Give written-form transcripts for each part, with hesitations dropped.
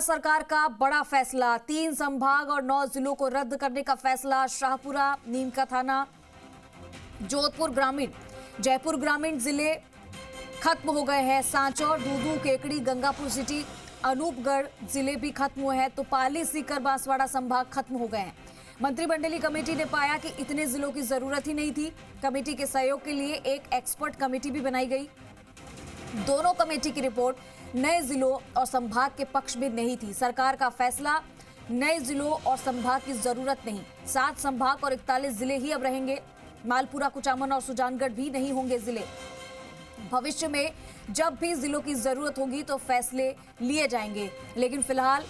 सरकार का बड़ा फैसला, 3 संभाग और 9 जिलों को रद्द करने का फैसला। शाहपुरा, नीम का थाना, जोधपुर ग्रामीण, जयपुर ग्रामीण जिले खत्म हो गए हैं। सांचौर, दूदू, केकड़ी, गंगापुर सिटी, अनूपगढ़ जिले भी खत्म हुए हैं। तो पाली, सीकर, बांसवाड़ा संभाग खत्म हो गए हैं। मंत्रिमंडलीय कमेटी ने पाया कि इतने जिलों की जरूरत ही नहीं थी। कमेटी के सहयोग के लिए एक एक्सपर्ट कमेटी भी बनाई गई। दोनों कमेटी की रिपोर्ट नए जिलों और संभाग के पक्ष में नहीं थी। सरकार का फैसला, नए जिलों और संभाग की जरूरत नहीं। 7 संभाग और 41 जिले ही अब रहेंगे। मालपुरा, कुचामन और सुजानगढ़ भी नहीं होंगे जिले। भविष्य में जब भी जिलों की जरूरत होगी तो फैसले लिए जाएंगे, लेकिन फिलहाल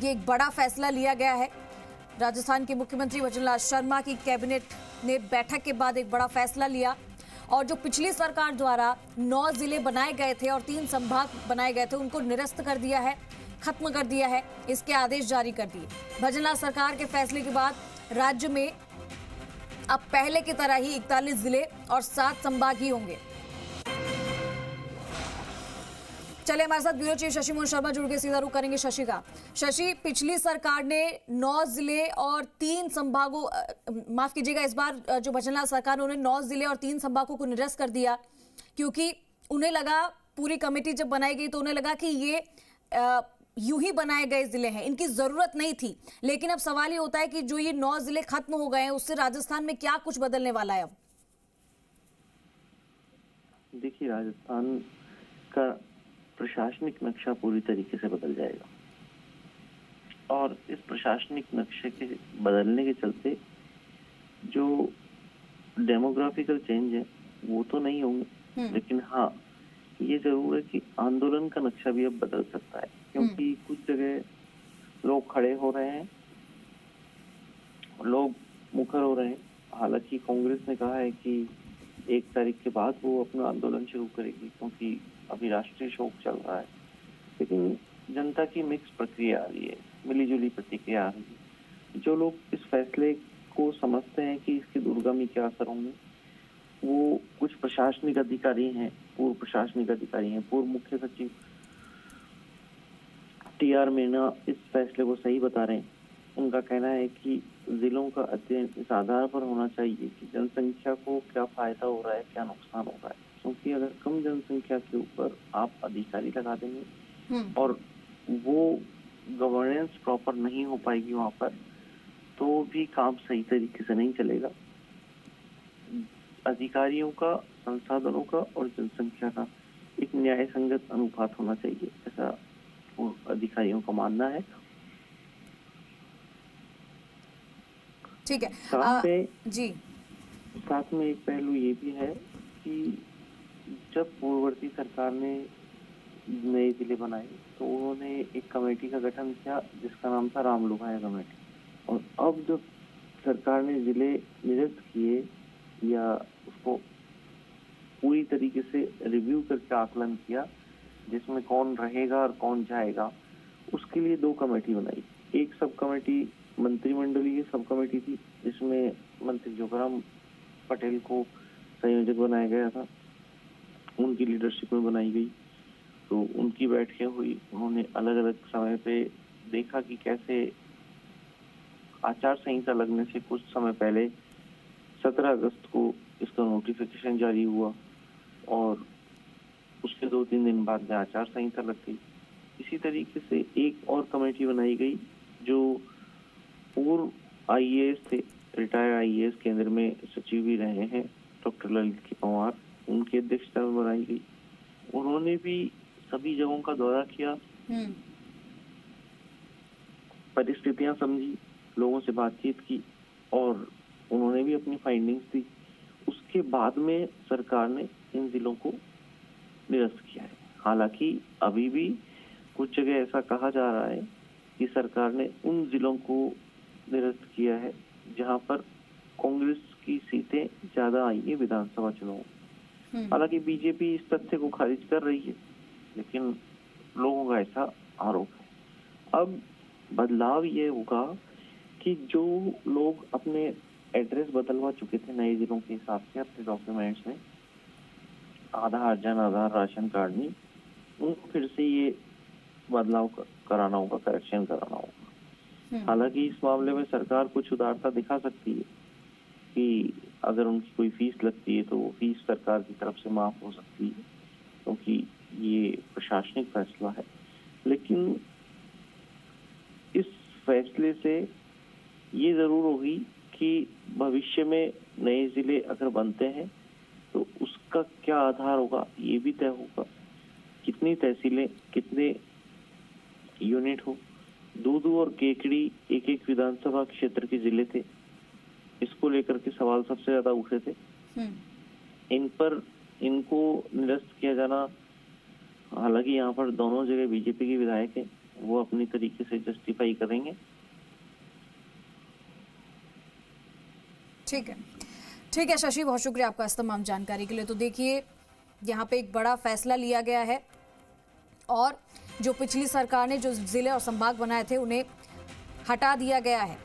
ये एक बड़ा फैसला लिया गया है। राजस्थान के मुख्यमंत्री भजनलाल शर्मा की कैबिनेट ने बैठक के बाद एक बड़ा फैसला लिया और जो पिछली सरकार द्वारा 9 जिले बनाए गए थे और 3 संभाग बनाए गए थे उनको निरस्त कर दिया है, खत्म कर दिया है। इसके आदेश जारी कर दिए। भजनलाल सरकार के फैसले के बाद राज्य में अब पहले की तरह ही 41 जिले और 7 संभाग ही होंगे। चले हमारे साथ ब्यूरो चीफ शशि मोहन शर्मा जुड़ के सीधा रुख करेंगे शशि का। शशि, पिछली सरकार ने 9 जिले और 3 संभागों, माफ कीजिएगा, इस बार जो भजनलाल सरकार ने उन्हें 9 जिले और 3 संभागों को निरस्त कर दिया, क्योंकि उन्हें लगा, पूरी कमेटी जब बनाई गई तो उन्हें लगा कि ये यूं ही बनाए गए जिले हैं, इनकी जरूरत नहीं थी। लेकिन अब सवाल ये होता है कि जो ये 9 जिले खत्म हो गए हैं उससे राजस्थान में क्या कुछ बदलने वाला है अब? देखिए, राजस्थान का प्रशासनिक नक्शा पूरी तरीके से बदल जाएगा और इस प्रशासनिक नक्शे के बदलने के चलते जो डेमोग्राफिकल चेंज है वो तो नहीं होंगे, लेकिन हाँ, ये जरूर है कि आंदोलन का नक्शा भी अब बदल सकता है, क्योंकि कुछ जगह लोग खड़े हो रहे हैं, लोग मुखर हो रहे हैं। हालांकि कांग्रेस ने कहा है कि 1 तारीख के बाद वो अपना आंदोलन शुरू करेगी, क्योंकि अभी राष्ट्रीय शोक चल रहा है। लेकिन जनता की मिक्स प्रक्रिया आ रही है, मिलीजुली प्रतिक्रिया आ रही है। जो लोग इस फैसले को समझते हैं कि इसके दूरगामी क्या असर होंगे, वो कुछ प्रशासनिक अधिकारी हैं, पूर्व प्रशासनिक अधिकारी हैं, पूर्व मुख्य सचिव TR मीणा इस फैसले को सही बता रहे हैं। उनका कहना है कि जिलों का अध्ययन इस आधार पर होना चाहिए कि जनसंख्या को क्या फायदा हो रहा है, क्या नुकसान हो रहा है। क्योंकि अगर कम जनसंख्या के ऊपर आप अधिकारी लगा देंगे और वो गवर्नेंस प्रॉपर नहीं हो पाएगी वहां पर, तो भी काम सही तरीके से नहीं चलेगा। अधिकारियों का, संसाधनों का और जनसंख्या का एक न्याय संगत अनुपात होना चाहिए, ऐसा अधिकारियों का मानना है। ठीक है। साथ में एक पहलू ये भी है कि जब पूर्ववर्ती सरकार ने नए जिले बनाए तो उन्होंने एक कमेटी का गठन किया जिसका नाम था रामलुभाया कमेटी, और अब जब सरकार ने जिले निरस्त किए या उसको पूरी तरीके से रिव्यू करके आकलन किया जिसमें कौन रहेगा और कौन जाएगा, उसके लिए 2 कमेटी बनाई। एक सब कमेटी मंत्रिमंडलीय सब कमेटी थी, जिसमें मंत्री जोगराम पटेल को संयोजक बनाया गया था, उनकी लीडरशिप में बनाई गई। तो उनकी बैठकें हुई, उन्होंने अलग अलग समय पे देखा कि कैसे आचार संहिता लगने से कुछ समय पहले 17 अगस्त को इसका नोटिफिकेशन जारी हुआ और उसके 2-3 दिन बाद में आचार संहिता लग गई। इसी तरीके से एक और कमेटी बनाई गई जो पूर्व IAS थे, रिटायर्ड IAS केंद्र में सचिव भी रहे हैं, डॉक्टर ललित के पंवार, उनकी अध्यक्षता में बनाई गई। उन्होंने भी सभी जगहों का दौरा किया, परिस्थितियां समझी, लोगों से बातचीत की और उन्होंने भी अपनी फाइंडिंग्स दी। उसके बाद में सरकार ने इन जिलों को निरस्त किया है। हालांकि अभी भी कुछ जगह ऐसा कहा जा रहा है कि सरकार ने उन जिलों को निरस्त किया है जहां पर कांग्रेस की सीटें ज्यादा आई है विधानसभा चुनाव। हालांकि बीजेपी इस तथ्य को खारिज कर रही है, लेकिन लोगों का ऐसा आरोप है। अब बदलाव ये होगा कि जो लोग अपने एड्रेस बदलवा चुके थे नए जिलों के हिसाब से अपने डॉक्यूमेंट्स में, आधार, जन आधार, राशन कार्ड में, उनको फिर से ये बदलाव कराना होगा, करेक्शन कराना होगा। हालांकि इस मामले में सरकार कुछ उदारता दिखा सकती है कि अगर उनकी कोई फीस लगती है तो वो फीस सरकार की तरफ से माफ हो सकती है, क्योंकि ये प्रशासनिक फैसला है। लेकिन इस फैसले से ये जरूर होगी कि भविष्य में नए जिले अगर बनते हैं तो उसका क्या आधार होगा ये भी तय होगा। कितनी तहसीलें, कितने यूनिट हो। दूदू और केकड़ी एक एक विधानसभा क्षेत्र के जिले थे, इसको लेकर के सवाल सबसे ज्यादा उठे थे। इन पर इनको निरस्त किया जाना, हालांकि यहाँ पर दोनों जगह बीजेपी के विधायक हैं, वो अपनी तरीके से जस्टिफाई करेंगे। ठीक है शशि, बहुत शुक्रिया आपका इस तमाम जानकारी के लिए। तो देखिए यहाँ पे एक बड़ा फैसला लिया गया है और जो पिछली सरकार ने जो जिले और संभाग बनाए थे उन्हें हटा दिया गया है।